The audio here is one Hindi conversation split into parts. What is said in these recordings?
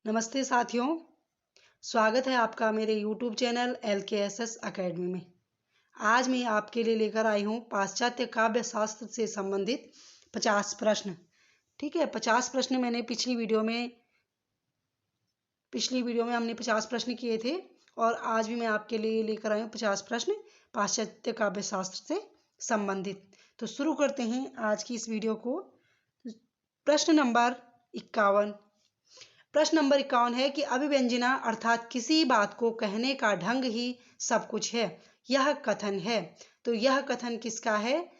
नमस्ते साथियों, स्वागत है आपका मेरे YouTube चैनल LKSS अकेडमी में। आज मैं आपके लिए लेकर आई हूँ पाश्चात्य काव्य शास्त्र से संबंधित 50 प्रश्न। ठीक है, 50 प्रश्न मैंने पिछली वीडियो में हमने 50 प्रश्न किए थे और आज भी मैं आपके लिए लेकर आई हूँ 50 प्रश्न पाश्चात्य काव्य शास्त्र से संबंधित। तो शुरू करते हैं आज की इस वीडियो को। प्रश्न नंबर 51 है कि अभिव्यंजना अर्थात किसी बात को कहने का ढंग ही सब कुछ है, यह कथन है। तो यह कथन किसका है?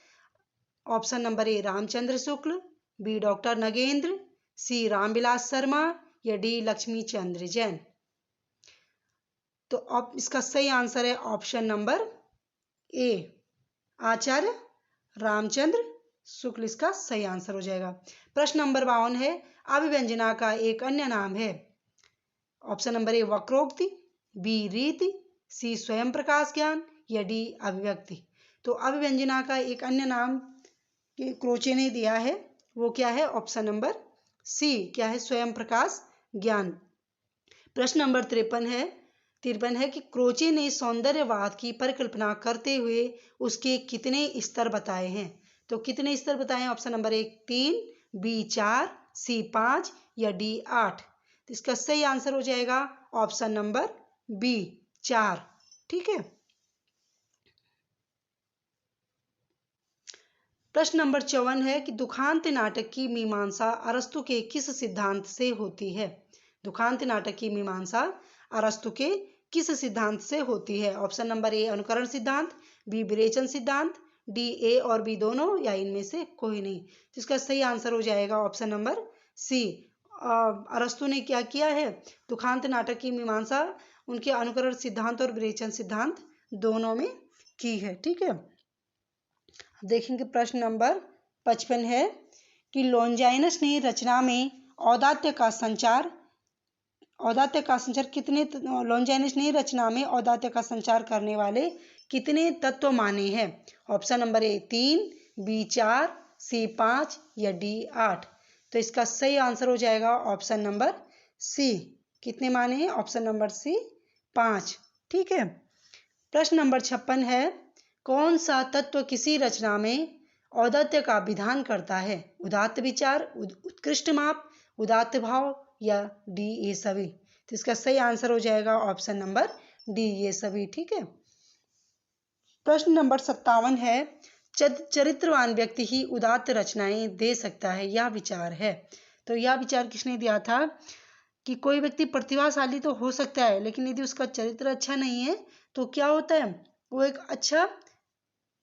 Option number A Ramchandra Shukla, B doctor Nagendra, C Ramvilas Sharma या डी लक्ष्मी चंद्र जैन। तो अब इसका सही आंसर है ऑप्शन नंबर ए, आचार्य रामचंद्र शुक्ल इसका सही आंसर हो जाएगा। प्रश्न नंबर 52 है, अभिव्यंजना का एक अन्य नाम है। ऑप्शन नंबर ए वक्रोक्ति, बी रीति, सी स्वयं प्रकाश ज्ञान या डी अभिव्यक्ति। तो अभिव्यंजना का एक अन्य नाम क्रोचे ने दिया है, वो क्या है? ऑप्शन नंबर सी, क्या है? स्वयं प्रकाश ज्ञान। प्रश्न नंबर 53 है कि क्रोचे ने सौंदर्यवाद की परिकल्पना करते हुए उसके कितने स्तर बताए हैं? तो कितने स्तर बताए हैं? ऑप्शन नंबर ए 3, बी 4, सी 5 या डी 8। तो इसका सही आंसर हो जाएगा ऑप्शन नंबर बी 4। ठीक है। प्रश्न नंबर 54 है कि दुखांत नाटक की मीमांसा अरस्तु के किस सिद्धांत से होती है? दुखांत नाटक की मीमांसा अरस्तु के किस सिद्धांत से होती है? ऑप्शन नंबर ए अनुकरण सिद्धांत, बी विरेचन सिद्धांत, डी ए और बी दोनों या इनमें से कोई नहीं। तो इसका सही आंसर हो जाएगा ऑप्शन नंबर सी। अरस्तु ने क्या किया है? दुखांत नाटक की मीमांसा उनके अनुकरण सिद्धांत और विरेचन सिद्धांत दोनों में की है। ठीक है। देखेंगे प्रश्न नंबर 55 है कि लॉन्जाइनस ने रचना में औदात्य का संचार लॉन्जाइनस ने रचना में औदात्य का संचार करने वाले कितने तत्व माने हैं? ऑप्शन नंबर ए 3, बी 4, सी 5 या डी 8। तो इसका सही आंसर हो जाएगा ऑप्शन नंबर सी। कितने माने हैं? Option number C 5। ठीक है। प्रश्न नंबर 56 है, कौन सा तत्व किसी रचना में औदात्य का विधान करता है? उदात्त विचार, उत्कृष्ट माप, उदात्त भाव या डी ये सभी। तो इसका सही आंसर हो जाएगा ऑप्शन नंबर डी ये सभी। ठीक है। प्रश्न नंबर 57 है, चरित्रवान व्यक्ति ही उदात्त रचनाएं दे सकता है, यह विचार है। तो यह विचार किसने दिया था? कि कोई व्यक्ति प्रतिभाशाली तो हो सकता है, लेकिन यदि उसका चरित्र अच्छा नहीं है तो क्या होता है? वो एक अच्छा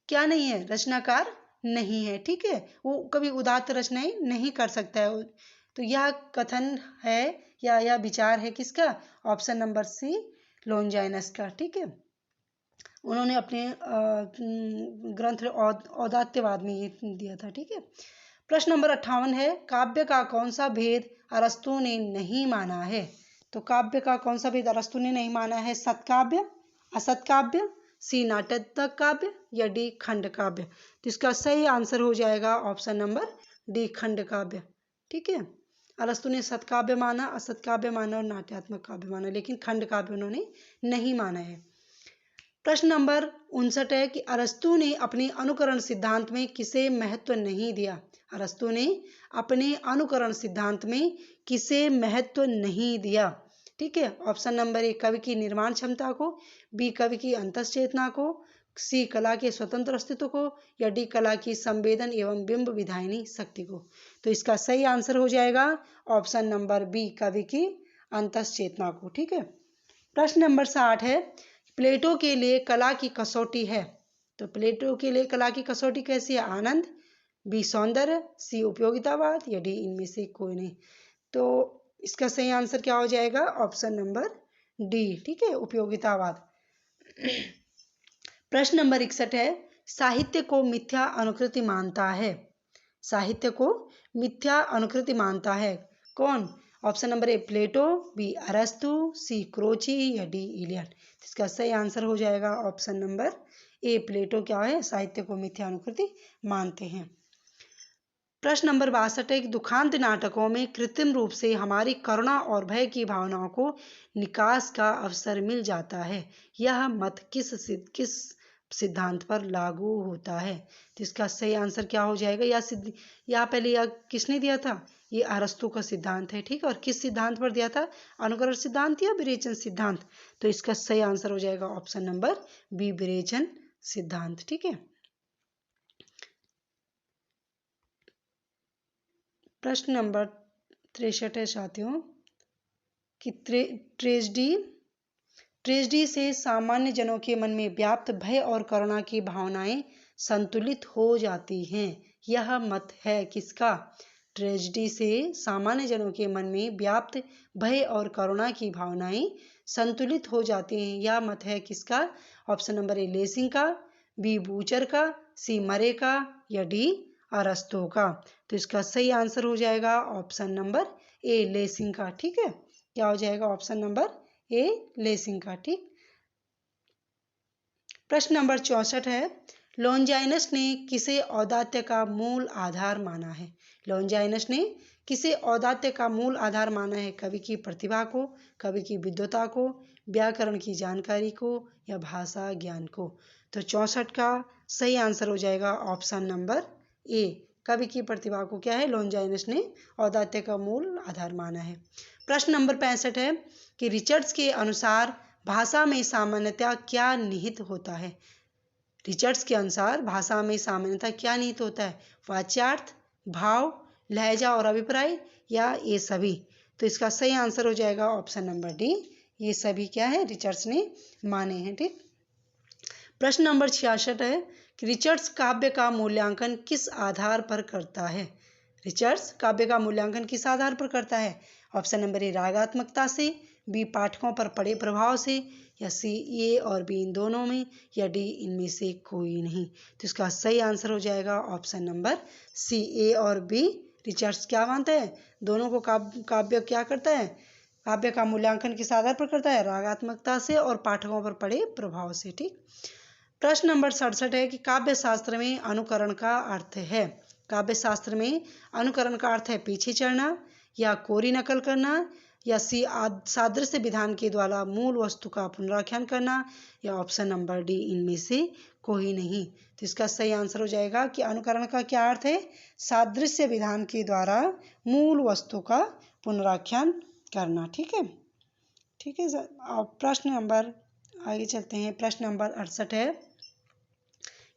क्या नहीं है? रचनाकार नहीं है। ठीक है। वो कभी उदात्त रचनाएं नहीं कर सकता है। तो यह कथन है या यह विचार है किसका? ऑप्शन नंबर सी लॉन्जाइनस का। ठीक है। उन्होंने अपने ग्रंथ औदात्यवाद में ये दिया था। ठीक है। प्रश्न नंबर 58 है, काव्य का कौन सा भेद अरस्तु ने नहीं माना है? तो काव्य का कौन सा भेद अरस्तु ने नहीं माना है? सत्काव्य, असत्काव्य, सी नाटक काव्य या डी खंड काव्य। तो इसका सही आंसर हो जाएगा ऑप्शन नंबर डी खंड काव्य। ठीक है। अरस्तु ने सत्काव्य माना, असत्काव्य माना और नाट्यात्मक काव्य माना, लेकिन खंड काव्य उन्होंने नहीं माना है। प्रश्न नंबर 59 है कि अरस्तु ने अपने अनुकरण सिद्धांत में किसे महत्व नहीं दिया? अरस्तु ने अपने अनुकरण सिद्धांत में किसे महत्व नहीं दिया? ठीक है। ऑप्शन नंबर ए कवि की निर्माण क्षमता को, बी कवि की अंतश्चेतना को, सी कला के स्वतंत्र अस्तित्व को या डी कला की संवेदन एवं बिंब विधायनी शक्ति को। तो इसका सही आंसर हो जाएगा ऑप्शन नंबर बी कवि की अंतश्चेतना को। ठीक है। प्रश्न नंबर 60 है, प्लेटो के लिए कला की कसौटी है। तो प्लेटो के लिए कला की कसौटी कैसी है? आनंद, बी सौंदर्य, सी उपयोगितावाद या डी इनमें से कोई नहीं। तो इसका सही आंसर क्या हो जाएगा? Option number D. ठीक है, उपयोगितावाद। प्रश्न नंबर 61 है, साहित्य को मिथ्या अनुकृति मानता है। साहित्य को मिथ्या अनुकृति मानता है कौन? Option number A Plato, B अरस्तु, सी क्रोची या डी इलियट। इसका सही आंसर हो जाएगा ऑप्शन नंबर ए प्लेटो क्या है? साहित्य को मिथ्या अनुकृति मानते हैं। प्रश्न नंबर 62 है कि दुखांत नाटकों में कृत्रिम रूप से हमारी करुणा और भय की भावनाओं को निकास का अवसर मिल जाता है। यह मत किस सिद्धांत पर लागू होता है? तो इसका सही आंसर क्या हो जाएगा? या पहले यह किसने दिया था? ये अरस्तु का सिद्धांत है, ठीक है। और किस सिद्धांत पर दिया था? अनुकरण सिद्धांत या विरेचन सिद्धांत? तो इसका सही आंसर हो जाएगा ऑप्शन नंबर बी, विरेचन सिद्धांत, ठीक है। प्रश्न नंबर 63 है साथियों कि ट्रेजेडी से सामान्य जनों के मन में व्याप्त भय और करुणा की भावनाएं संतुलित हो जाती हैं। यह मत है किसका? ट्रेजेडी से सामान्य जनों के मन में व्याप्त भय और करुणा की भावनाएं संतुलित हो जाती हैं। यह मत है किसका? ऑप्शन नंबर ए, लेसिंग का, बी, बूचर का, सी, मरे का, या डी, अरस्तू का। तो इसका सही आंसर हो जाएगा ऑप्शन नंबर ए, लेसिंग का, ठीक है। क्या हो जाएगा? ऑप्शन नंबर ए, लेसिंग का, ठीक। प्रश्न नंबर 64 है, लॉन्जाइनस ने किसे औदात्य का मूल आधार माना है? लॉन्जाइनस ने किसे औदात्य का मूल आधार माना है? कवि की प्रतिभा को, कवि की विद्वता को, व्याकरण की जानकारी को, या भाषा ज्ञान को? तो 64 का सही आंसर हो जाएगा ऑप्शन नंबर ए, कवि की प्रतिभा को क्या है? लॉन्जाइनस ने औदात्य का मूल आधार माना है। प्रश्न नंबर 65 है कि रिचर्ड्स के अनुसार भाषा में सामान्यतः क्या निहित होता है? रिचर्ड्स के अनुसार भाषा में सामान्यतः क्या निहित होता है? वाच्यार्थ, भाव, लहजा और अभिप्राय, या ये सभी? तो इसका सही आंसर हो जाएगा ऑप्शन नंबर डी, ये सभी क्या है? रिचर्ड्स ने माने हैं, ठीक। प्रश्न नंबर 66 है कि रिचर्ड्स काव्य का मूल्यांकन किस आधार पर करता है? रिचर्ड्स काव्य का मूल्यांकन किस आधार पर करता है? ऑप्शन नंबर ए, रागात्मकता से, बी, पाठकों पर पड़े प्रभाव से, या सी, ए और बी इन दोनों में, या डी, इनमें से कोई नहीं। तो इसका सही आंसर हो जाएगा ऑप्शन नंबर सी, ए और बी। रिचर्ड्स क्या मानता है? दोनों को काव्य क्या करता है? काव्य का मूल्यांकन किस आधार पर करता है? रागात्मकता से और पाठकों पर पड़े प्रभाव से, ठीक। प्रश्न नंबर 67 है कि काव्य शास्त्र में अनुकरण का अर्थ है। काव्य शास्त्र में अनुकरण का अर्थ है पीछे चढ़ना, या कोरी नकल करना, या सी, सादृश्य विधान के द्वारा मूल वस्तु का पुनराख्यान करना, या ऑप्शन नंबर डी, इनमें से कोई नहीं। तो इसका सही आंसर हो जाएगा कि अनुकरण का क्या अर्थ है? सादृश्य विधान के द्वारा मूल वस्तु का पुनराख्यान करना, ठीक है, ठीक है सर। अब प्रश्न नंबर आगे चलते हैं। प्रश्न नंबर 68 है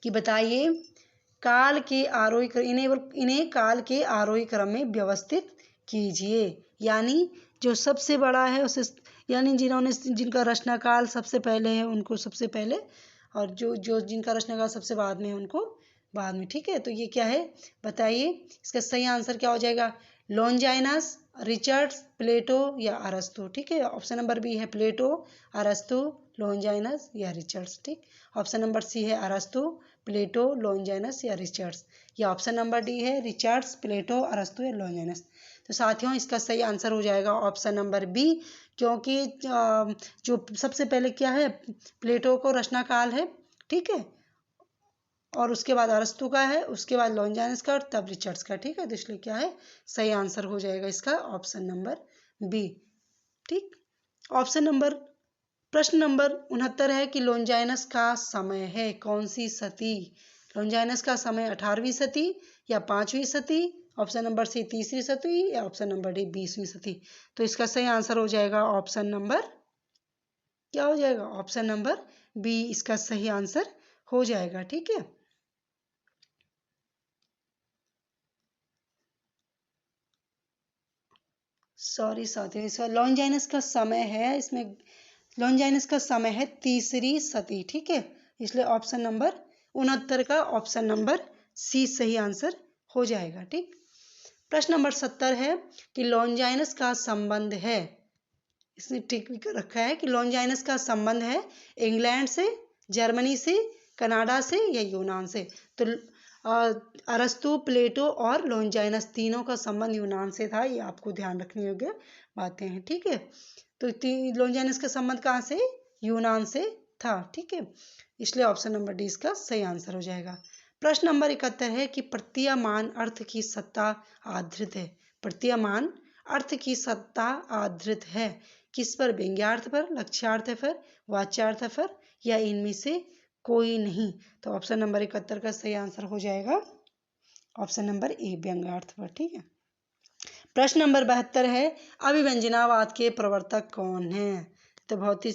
कि बताइए काल के आरोही इन्हें काल के आरोही क्रम में व्यवस्थित कीजिए। यानी जो सबसे बड़ा है उसे, यानी जिनका रचनाकाल सबसे पहले है उनको सबसे पहले, और जो जिनका रचनाकाल सबसे बाद में है उनको बाद में, ठीक है। तो ये क्या है बताइए? इसका सही आंसर क्या हो जाएगा? लॉन्जाइनस, रिचर्ड्स, प्लेटो, या अरस्तु, ठीक है। ऑप्शन नंबर बी है प्लेटो, अरस्तु, लॉन्जाइनस, या रिचर्ड्स, ठीक। ऑप्शन नंबर सी है अरस्तु, प्लेटो, लॉन्जाइनस, या रिचर्ड्स, या ऑप्शन नंबर डी है रिचर्ड्स, प्लेटो, अरस्तु, या लॉन्जाइनस। तो साथियों इसका सही आंसर हो जाएगा ऑप्शन नंबर बी, क्योंकि जो सबसे पहले क्या है? प्लेटो को रचनाकाल है, ठीक है, और उसके बाद अरस्तु का है, उसके बाद लॉन्जाइनस का, और तब रिचर्ड्स का, ठीक है। तो इसलिए क्या है? सही आंसर हो जाएगा इसका ऑप्शन नंबर बी, ठीक। ऑप्शन नंबर प्रश्न नंबर 69 है कि लॉन्जाइनस का समय है कौन सी सदी? लॉन्जाइनस का समय 18वीं सदी या 5वीं सदी, ऑप्शन नंबर सी 3री सदी, या ऑप्शन नंबर डी 20वीं सदी। तो इसका सही आंसर हो जाएगा ऑप्शन नंबर क्या हो जाएगा? ऑप्शन नंबर बी इसका सही आंसर हो जाएगा, ठीक है। सॉरी साथियों, इसका लॉन्जाइनस का समय है, इसमें लॉन्जाइनस का समय है 3री सदी, ठीक है। इसलिए ऑप्शन नंबर 69 का ऑप्शन नंबर सी सही आंसर हो जाएगा, ठीक। प्रश्न नंबर 70 है कि लॉन्जाइनस का संबंध है, इसने ठीक भी कर रखा है कि लॉन्जाइनस का संबंध है इंग्लैंड से, जर्मनी से, कनाडा से, या यूनान से। तो अरस्तु, प्लेटो और लॉन्जाइनस तीनों का संबंध यूनान से था, ये आपको ध्यान रखने योग्य बातें हैं, ठीक है। तो लॉन्जाइनस का संबंध कहाँ से? यूनान से था, ठीक है। इसलिए ऑप्शन नंबर डी इसका सही आंसर हो जाएगा। प्रश्न नंबर 71 है कि प्रतीयमान अर्थ की सत्ता आधारित है। प्रतीयमान अर्थ की सत्ता आधारित है किस पर? व्यंग्यार्थ पर, लक्ष्यार्थ पर, वाच्यार्थ पर या इनमें से कोई नहीं। तो ऑप्शन नंबर 71 का सही आंसर हो जाएगा ऑप्शन नंबर ए, व्यंग्यार्थ पर। ठीक है। प्रश्न नंबर 72 है अभिव्यंजनावाद के प्रवर्तक कौन है? तो बहुत ही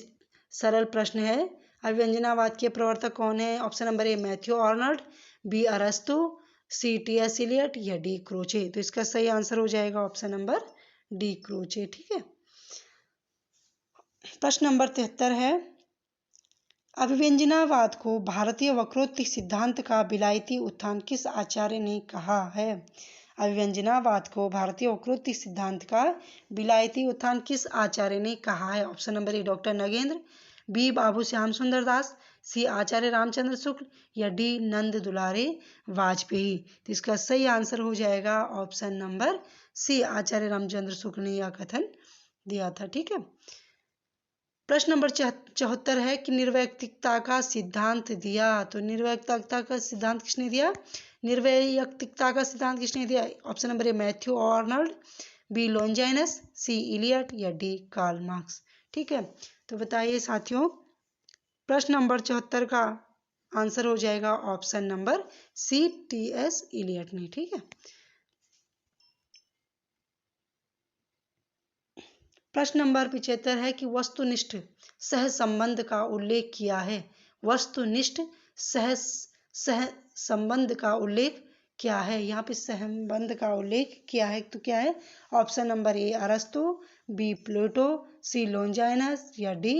सरल प्रश्न है। अभिव्यंजनावाद के प्रवर्तक कौन है? Option number A, Matthew Arnold, B, अरस्तु, सी, टी.एस. इलियट या डी, क्रोचे। तो इसका सही आंसर हो जाएगा ऑप्शन नंबर डी, क्रोचे। ठीक है। प्रश्न नंबर 73 है अभिव्यंजनावाद को भारतीय वक्रोक्ति सिद्धांत का विलायती उत्थान किस आचार्य ने कहा है? अभिव्यंजनावाद को भारतीय वक्रोक्ति सिद्धांत का विलायती उत्थान किस आचार्य ने कहा है? Option number A, doctor Nagendra, B, Babu Shyam Sundar Das, सी, आचार्य रामचंद्र शुक्ल या डी, नंद दुलारे वाजपेयी। तो इसका सही आंसर हो जाएगा ऑप्शन नंबर सी, आचार्य रामचंद्र शुक्ल ने यह कथन दिया था। ठीक है। प्रश्न नंबर 74 है कि निर्वैयक्तिकता का सिद्धांत दिया। तो निर्वैयक्तिकता का सिद्धांत किसने दिया? निर्वैयक्तिकता का सिद्धांत किसने दिया? Option number A, Matthew Arnold, B, Longinus, C, Eliot या डी, कार्ल मार्क्स। ठीक है। तो बताइए साथियों, प्रश्न नंबर 74 का आंसर हो जाएगा option number C, T S. Eliot ने। ठीक है। प्रश्न नंबर 75 है कि वस्तुनिष्ठ सहसंबंध का उल्लेख किया है। वस्तुनिष्ठ सहसंबंध का उल्लेख क्या है? यहाँ पे सहसंबंध का उल्लेख किया है तो क्या है? ऑप्शन नंबर ए, अरस्तु, बी, प्लेटो, सी, लॉन्जाइनस या डी,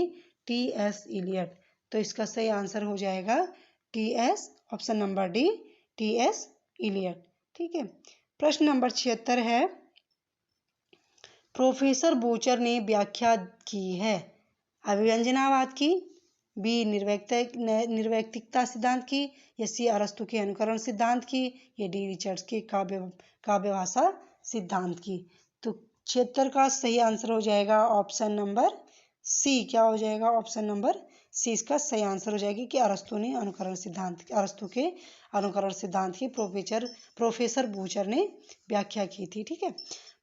टी.एस. इलियट। तो इसका सही आंसर हो जाएगा T S. Option number D, T S. Eliot. ठीक है। प्रश्न नंबर 76 है प्रोफेसर बूचर ने व्याख्या की है अभिव्यंजनावाद की, बी, निर्वैयक्तिकता सिद्धांत की या सी, अरस्तु के अनुकरण सिद्धांत की या डी, रिचर्ड्स के काव्यभाषा सिद्धांत की। तो 76 का सही आंसर हो जाएगा ऑप्शन नंबर सी। क्या हो जाएगा? ऑप्शन नंबर सी इसका सही आंसर हो जाएगी कि अरस्तु के अनुकरण सिद्धांत की प्रोफेसर बूचर ने व्याख्या की थी। ठीक है।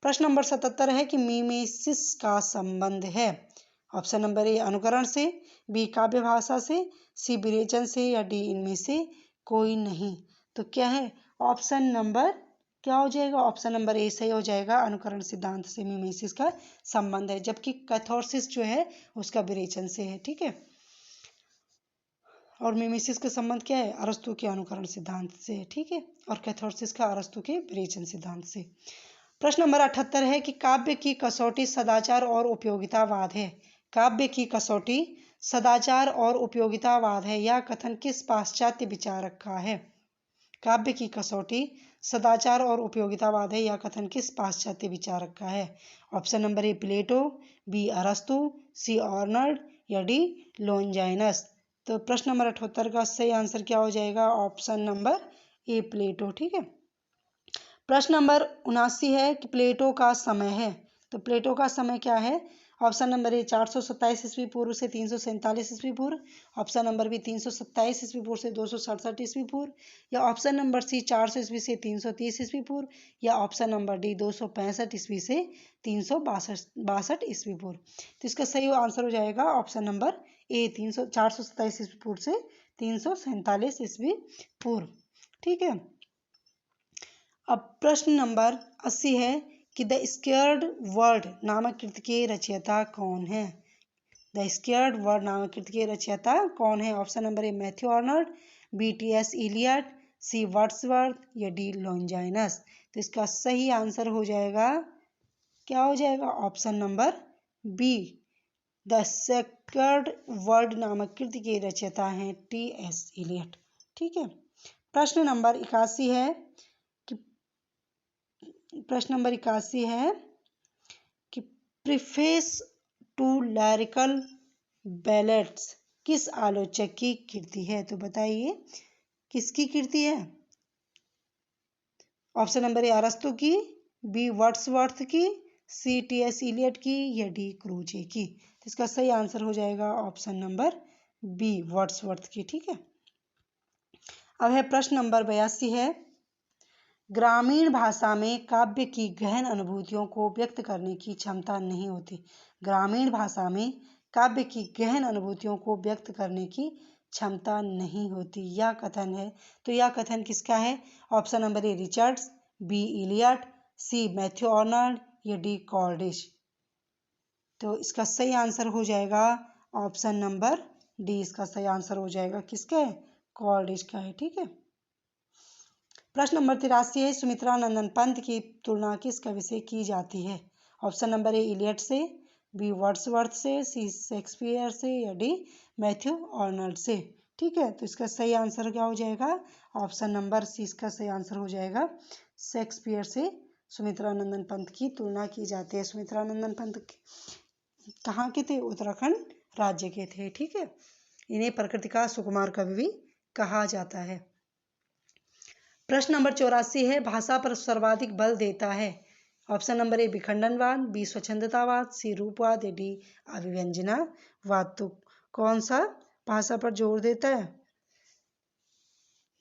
प्रश्न नंबर 77 है कि मीमेसिस का संबंध है। ऑप्शन नंबर ए, अनुकरण से, बी, काव्य भाषा से, सी, विरेचन से या डी, इनमें से कोई नहीं। तो क्या है? ऑप्शन नंबर क्या हो जाएगा? ऑप्शन नंबर ए सही हो जाएगा। अनुकरण सिद्धांत से मीमेसिस का संबंध है, जबकि कैथोरसिस जो है उसका विरेचन से है। ठीक है। और मीमेसिस का संबंध क्या है? अरस्तु के अनुकरण सिद्धांत से। ठीक है। और कैथोरसिस का अरस्तु के विरेचन सिद्धांत से। प्रश्न नंबर 78 है कि काव्य की कसौटी सदाचार और उपयोगितावाद है। काव्य की कसौटी सदाचार और उपयोगितावाद है, यह कथन किस पाश्चात्य विचारक का है? काव्य की कसौटी सदाचार और उपयोगितावाद है, यह कथन किस पाश्चात्य विचारक का है? Option number A, Plato, B, अरस्तु, सी, आर्नल्ड या डी, लॉन्जाइनस। तो प्रश्न नंबर 78 का सही आंसर क्या हो जाएगा? ऑप्शन नंबर ए, प्लेटो। ठीक है। प्रश्न नंबर 79 है कि प्लेटो का समय है। तो प्लेटो का समय क्या है? ऑप्शन नंबर ए, 427 ईस्वी पूर्व से 347 ईस्वी पूर्व, ऑप्शन नंबर बी, 327 ईस्वी पूर्व से 267 ईस्वी पूर्व या ऑप्शन नंबर सी, 400 ईस्वी से 330 ईस्वी पूर्व या ऑप्शन नंबर डी, 265 ईस्वी से 362 ईस्वी पूर्व। तो इसका सही आंसर हो जाएगा ऑप्शन नंबर ए, 427 ईस्वी पूर्व से 347 ईस्वी पूर्व। ठीक है। अब प्रश्न नंबर 80 है कि द स्केयर्ड वर्ड नामक कृति के रचयिता कौन है? द स्केयर्ड वर्ड नामक कृति के रचयिता कौन है? Option number A, Matthew Arnold, B, T S. Eliot, C, Wordsworth या डी, लॉन्जाइनस। तो इसका सही आंसर हो जाएगा, क्या हो जाएगा? Option number B, the sacred wood नामक कृति के रचयिता हैं टी.एस. इलियट। ठीक है। प्रश्न नंबर 81 है कि प्रीफेस टू लिरिकल बैलेट्स किस आलोचक की कृति है? तो बताइए किसकी कृति है? ऑप्शन नंबर ए, अरस्तु की, बी, वर्ड्सवर्थ की, सी, टी.एस. इलियट की या डी, क्रोचे की। तो इसका सही आंसर हो जाएगा ऑप्शन नंबर बी, वर्ड्सवर्थ की। ठीक है। अब है प्रश्न नंबर 82 है, ग्रामीण भाषा में काव्य की गहन अनुभूतियों को व्यक्त करने की क्षमता नहीं होती। ग्रामीण भाषा में काव्य की गहन अनुभूतियों को व्यक्त करने की क्षमता नहीं होती, यह कथन है। तो यह कथन किसका है? Option number A Richards, B Eliot, C Matthew Arnold या डी कॉल्डिश। तो इसका सही आंसर हो जाएगा ऑप्शन नंबर डी, इसका सही आंसर हो जाएगा किसका है? कॉल्डिश का है। ठीक है। प्रश्न नंबर 83 है, सुमित्रा नंदन पंत की तुलना किस कवि से की जाती है? ऑप्शन नंबर ए इलियट से, बी वर्ड्सवर्थ से, सी शेक्सपियर से या डी मैथ्यू आर्नल्ड से। ठीक है। तो इसका सही आंसर क्या हो जाएगा? ऑप्शन नंबर सी इसका सही आंसर हो जाएगा। शेक्सपियर से सुमित्रा नंदन पंत की तुलना की जाती है। सुमित्रा नंदन पंत कहाँ के थे? उत्तराखंड राज्य के थे। ठीक है। इन्हें प्रकृति का सुकुमार कवि भी कहा जाता है। प्रश्न नंबर 84 है, भाषा पर सर्वाधिक बल देता है? ऑप्शन नंबर ए विखंडनवाद, बी स्वच्छंदतावाद, सी रूपवाद या डी अभिव्यंजनावाद। तो कौन सा भाषा पर जोर देता है?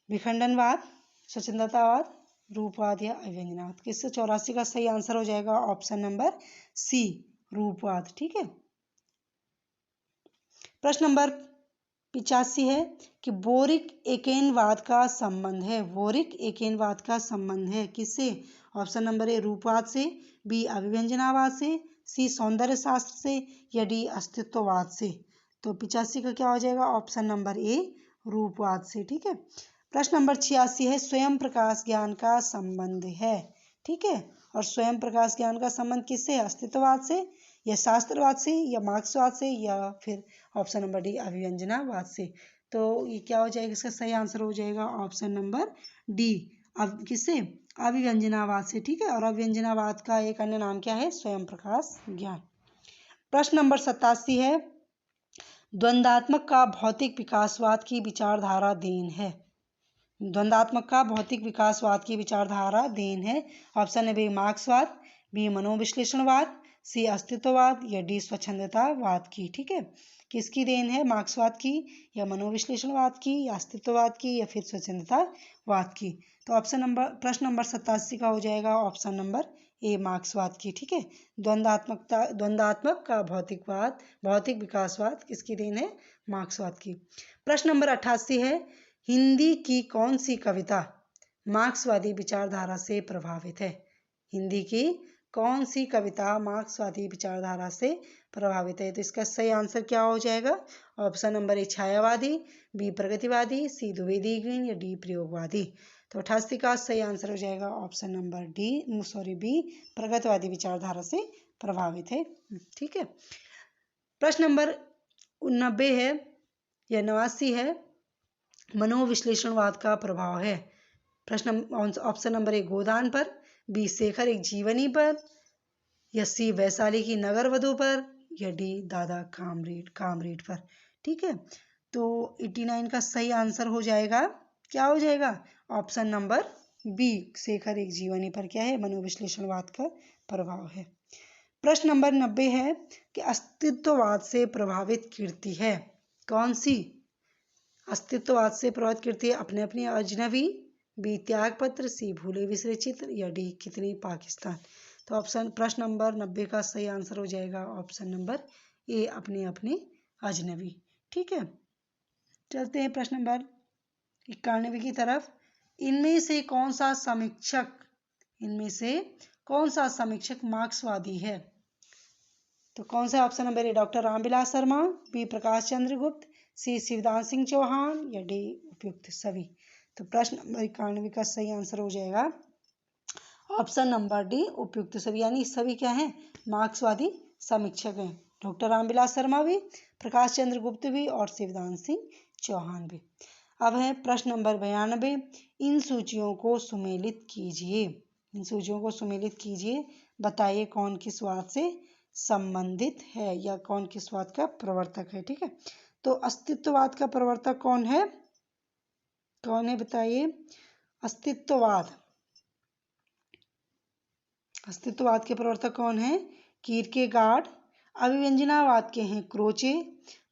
विखंडनवाद, स्वच्छंदतावाद, रूपवाद या अभिव्यंजनावाद। किससे 84 का सही आंसर हो जाएगा ऑप्शन नंबर सी रूपवाद। ठीक है। प्रश्न नंबर 85 है कि बोरिक एकेनवाद का संबंध है। बोरिक एकेनवाद का संबंध है किससे? ऑप्शन नंबर ए रूपवाद से, बी अभिव्यंजनावाद से, सी सौंदर्य शास्त्र से या डी अस्तित्ववाद से। तो 85 का क्या हो जाएगा? ऑप्शन नंबर ए रूपवाद से। ठीक है। प्रश्न नंबर 86 है, स्वयं प्रकाश ज्ञान का संबंध है। ठीक है। और स्वयं प्रकाश ज्ञान का संबंध किससे? अस्तित्ववाद से या शास्त्रवाद से या मार्क्सवाद से या फिर ऑप्शन नंबर डी अभिव्यंजनावाद से। तो ये क्या हो जाएगा? इसका सही आंसर हो जाएगा ऑप्शन नंबर डी, अब किससे? अभिव्यंजनावाद से। ठीक है। और अभिव्यंजनावाद का एक अन्य नाम क्या है? स्वयं प्रकाश ज्ञान। प्रश्न नंबर 87 है, द्वंद्वात्मक का भौतिक विकासवाद की विचारधारा देन है। द्वंद्वात्मक का भौतिक विकासवाद की विचारधारा देन है। ऑप्शन है बी मार्क्सवाद, बी मनोविश्लेषणवाद, सी अस्तित्ववाद या डी स्वच्छंदतावाद की। ठीक है। किसकी देन है? मार्क्सवाद की या मनोविश्लेषणवाद की या अस्तित्ववाद की या फिर स्वच्छंदतावाद की। तो ऑप्शन नंबर प्रश्न नंबर 87 का हो जाएगा ऑप्शन नंबर ए मार्क्सवाद की। ठीक है। द्वंद्वात्मक का भौतिक विकासवाद किसकी देन है? मार्क्सवाद की। प्रश्न नंबर 88 है, हिंदी की कौन सी कविता मार्क्सवादी विचारधारा से प्रभावित है? हिंदी की कौन सी कविता मार्क्सवादी विचारधारा से प्रभावित है? तो इसका सही आंसर क्या हो जाएगा? ऑप्शन नंबर ए छायावादी, बी प्रगतिवादी, सी द्विवेदी या डी प्रयोगवादी। तो 88 का सही आंसर हो जाएगा ऑप्शन नंबर बी प्रगतिवादी विचारधारा से प्रभावित है। ठीक है। प्रश्न नंबर 90 है या 89 है, मनोविश्लेषणवाद का प्रभाव है। प्रश्न ऑप्शन नंबर ए गोदान पर, बी शेखर एक जीवनी पर या सी वैशाली की नगर वधु पर या डी दादा कामरेड पर। ठीक है। तो 89 का सही आंसर हो जाएगा, क्या हो जाएगा? ऑप्शन नंबर बी शेखर एक जीवनी पर क्या है? मनोविश्लेषणवाद का प्रभाव है। प्रश्न नंबर 90 है कि अस्तित्ववाद से प्रभावित कीर्ति है कौन सी? अस्तित्ववाद से प्रभावित कीर्ति अपने अपने अजनबी, बी त्यागपत्र, सी भूले बिसरे चित्र या डी कितनी पाकिस्तान। तो ऑप्शन प्रश्न नंबर 90 का सही आंसर हो जाएगा ऑप्शन नंबर ए अपने अपने अजनबी। ठीक है। चलते हैं प्रश्न नंबर 91 की तरफ। इनमें से कौन सा समीक्षक मार्क्सवादी है? तो कौन सा? Option number A doctor Ramvilas Sharma, B Prakash Chandra Gupt, C Shivdas Singh Chauhan या डी उपयुक्त सभी। तो प्रश्न नंबर 91 का सही आंसर हो जाएगा ऑप्शन नंबर डी उपयुक्त सभी, यानी सभी क्या हैं? मार्क्सवादी समीक्षक हैं। डॉक्टर रामविलास शर्मा भी, प्रकाश चंद्र गुप्त भी और शिवदास सिंह चौहान भी। अब है प्रश्न नंबर 92, इन सूचियों को सुमेलित कीजिए। बताइए कौन किस वाद से संबंधित है या कौन किस वाद का प्रवर्तक है। ठीक है। तो अस्तित्ववाद का प्रवर्तक कौन है? बताइए। अस्तित्ववाद के प्रवर्तक कौन है? कीरकेगार्ड। अभिव्यंजनावाद के हैं क्रोचे,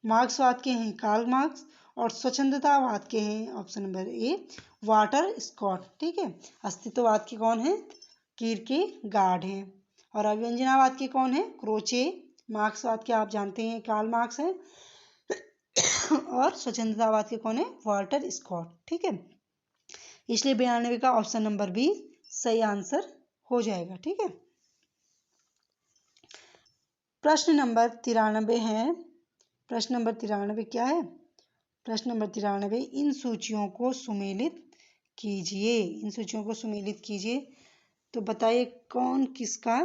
मार्क्सवाद के हैं कार्ल मार्क्स और स्वच्छंदतावाद के हैं option number A Walter Scott. ठीक है, अस्तित्ववाद के कौन है? कीरकेगार्ड हैं। और अभिव्यंजनावाद के कौन है? क्रोचे। मार्क्सवाद के आप जानते हैं कार्ल मार्क्स हैं। और स्वच्छंदतावाद के कौन है? Walter Scott. ठीक है, इसलिए 92 का ऑप्शन नंबर बी सही आंसर हो जाएगा। ठीक है, प्रश्न नंबर 93 है। प्रश्न नंबर 93 क्या है? प्रश्न नंबर 93, इन सूचियों को सुमेलित कीजिए। इन सूचियों को सुमेलित कीजिए। तो बताइए कौन किसका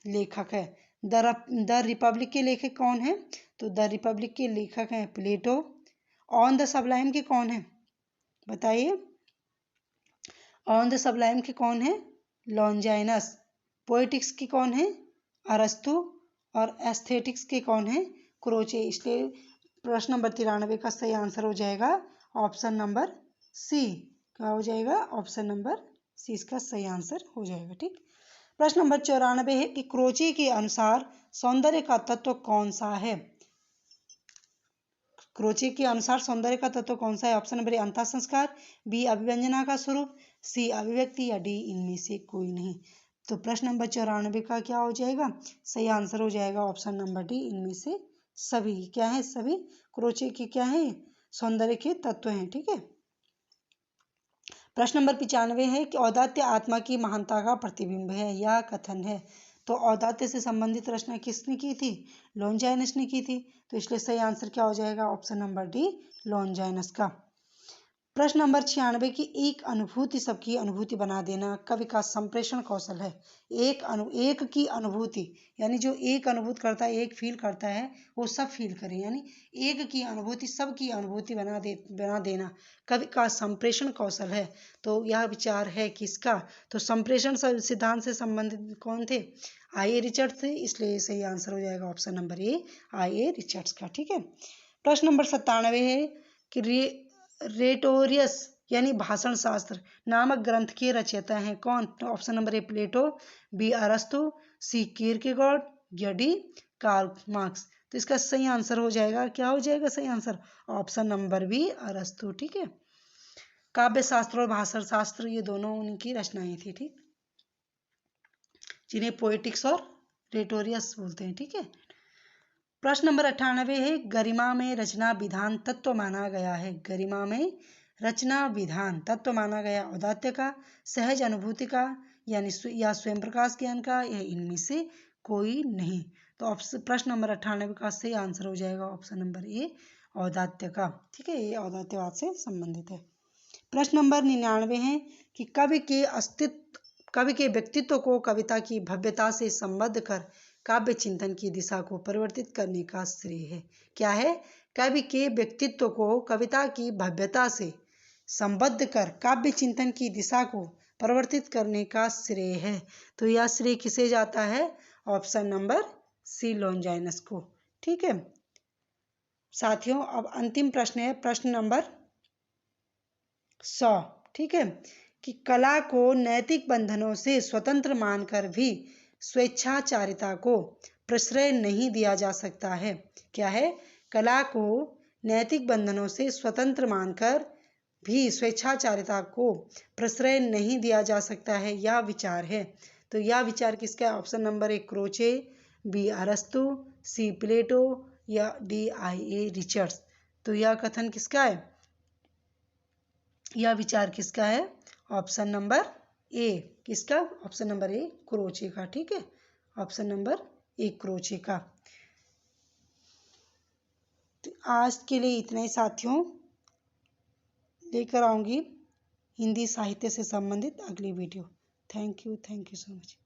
लेखक है? द रिपब्लिक के लेखक कौन है? तो द रिपब्लिक के लेखक हैं प्लेटो। ऑन द सबलाइम के कौन है? बताइए। ऑन द सबलाइम के कौन है? लॉन्जाइनस। पोएटिक्स के कौन है? अरस्तु। और एस्थेटिक्स के कौन है? क्रोचे। इसलिए प्रश्न नंबर 93 का सही आंसर हो जाएगा ऑप्शन नंबर सी। क्या हो जाएगा? ऑप्शन नंबर सी इसका सही आंसर हो जाएगा। ठीक, प्रश्न नंबर 94 है कि क्रोचे के अनुसार सौंदर्य का तत्व कौन सा है? क्रोचे के अनुसार सौंदर्य का तत्व कौन सा है? ऑप्शन नंबर ए अंतः संस्कार, बी अभिव्यंजना का स्वरूप, सी अभिव्यक्ति या डी इनमें से कोई नहीं। तो प्रश्न नंबर 94 का क्या हो जाएगा? सही आंसर हो जाएगा ऑप्शन नंबर डी इनमें से सभी। क्या है? सभी क्रोचे के क्या है? सौंदर्य के तत्व हैं। ठीक है, प्रश्न नंबर 95 है कि औदात्य आत्मा की महानता का प्रतिबिंब है, यह कथन है। तो औदात्य से संबंधित रचना किसने की थी? लॉन्जाइनस ने की थी। तो इसलिए सही आंसर क्या हो जाएगा? ऑप्शन नंबर डी लॉन्जाइनस का। प्रश्न नंबर 96 की एक अनुभूति सबकी अनुभूति बना देना कवि का संप्रेषण कौशल है। एक की अनुभूति यानी जो एक अनुभूत करता है, एक फील करता है, वो सब फील करे, यानी एक की अनुभूति सबकी अनुभूति बना देना कवि का संप्रेषण कौशल है। तो यह विचार है किसका? तो संप्रेषण सिद्धांत से संबंधित कौन थे? आई ए रिचर्ड्स थे। इसलिए सही आंसर हो जाएगा option number A I A Richards का। ठीक है, प्रश्न नंबर 97 है कि रेटोरियस यानी भाषण शास्त्र नामक ग्रंथ के रचयिता हैं कौन? तो option number A Plato, B अरस्तु, सी कीरकेगार्ड या डी कार्ल मार्क्स। तो इसका सही आंसर हो जाएगा, क्या हो जाएगा सही आंसर? ऑप्शन नंबर बी अरस्तु। ठीक है, काव्य शास्त्र और भाषण शास्त्र ये दोनों उनकी रचनाएं थी। ठीक, जिन्हें पोएटिक्स और रेटोरियस बोलते हैं। ठीक है, प्रश्न नंबर 98 है गरिमा में रचना विधान तत्व माना गया है। गरिमा में रचना विधान तत्व माना गया औदात्य का, सहज अनुभूति का, यानी या स्वयं प्रकाश ज्ञान का, या इनमें से कोई नहीं। तो ऑप्शन प्रश्न नंबर 98 का सही आंसर हो जाएगा ऑप्शन नंबर ए औदात्य का। ठीक है, ये औदात्यवाद से संबंधित है। प्रश्न नंबर 99 है कि कवि के व्यक्तित्व को कविता की भव्यता से संबद्ध कर काव्य चिंतन की दिशा को परिवर्तित करने का श्रेय है। क्या है? कवि के व्यक्तित्व को कविता की भव्यता से संबद्ध कर काव्य चिंतन की दिशा को परिवर्तित करने का श्रेय है। तो यह श्रेय किसे जाता है? ऑप्शन नंबर सी लॉन्जाइनस को। ठीक है साथियों, अब अंतिम प्रश्न है प्रश्न नंबर 100। ठीक है, कि कला को नैतिक बंधनों से स्वतंत्र मानकर भी स्वेच्छाचारिता को प्रश्रय नहीं दिया जा सकता है। क्या है? कला को नैतिक बंधनों से स्वतंत्र मानकर भी स्वेच्छाचारिता को प्रश्रय नहीं दिया जा सकता है, यह विचार है। तो यह विचार किसका है? Option number A Croce, B अरस्तु, सी प्लेटो या डी आई ए रिचर्ड्स। तो यह कथन किसका है? यह विचार किसका है? Option number A. किसका? ऑप्शन नंबर ए क्रोचे का। ठीक है, ऑप्शन नंबर ए क्रोचे का। तो आज के लिए इतना ही साथियों, लेकर आऊंगी हिंदी साहित्य से संबंधित अगली video. Thank you so much.